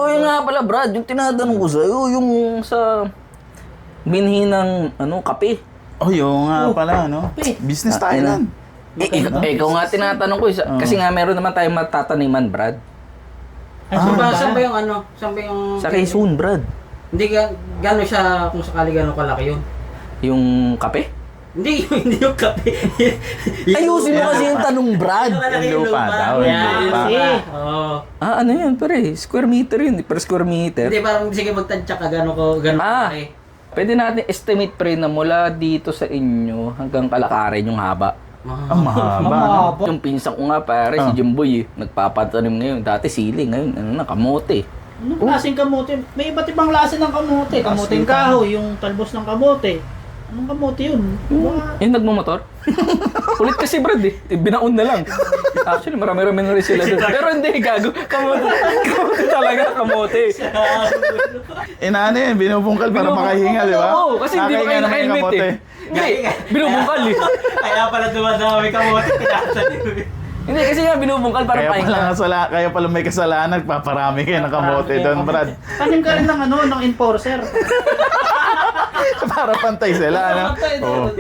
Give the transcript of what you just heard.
So yun nga pala Brad, yung tinatanong ko sa'yo, yung sa binhi ng kape. Oh, yung nga pala, no? Business tayo na. lang. Ikaw nga tinatanong ko, kasi nga meron naman tayong matataniman, Brad. Saan ba yung ano? Saan ba yung... Sa Quezon, Brad. Hindi gano'n siya, kung sakali gano'n kalaki yun. Yung kape? Hindi yung kape. Ayusin mo kasi yung tanong, Brad. Yung lupa daw, yung Yeah, lupa. Oo. Ano yun, pare? Square meter yun, per square meter. Hindi, parang sige magtansya ka gano'n kalaki. Pwede natin estimate pre na mula dito sa inyo hanggang kalakarin yung haba. Ang mahaba. Yung pinsan ko nga pare, si Jumboy nagpapatanim ngayon. Dati sili, ngayon kamote. Anong klaseng kamote? May iba't ibang klase ng kamote. Kamoteng kahoy, yung talbos ng kamote. Anong kamote yun? Yung nagmumotor? Ulit kasi Brad binaon na lang. Actually marami-rami na rin sila doon. Pero hindi, gago. Kamote talaga, kamote. Ano yun, binubungkal para makahinga, di ba? Oo, kasi hindi Nakahinga makain na na yung helmet kamote. Hindi, binubungkal Kaya pala dumadami kamote tinatanim. Hindi, kasi nga binubungkal para Kaya pahinga. kaya pala may kasalanan, paparami kayo ng kamote doon, Brad. Tanim ka rin ng ng enforcer. Para pantay sila, ano? Pantay, Oo.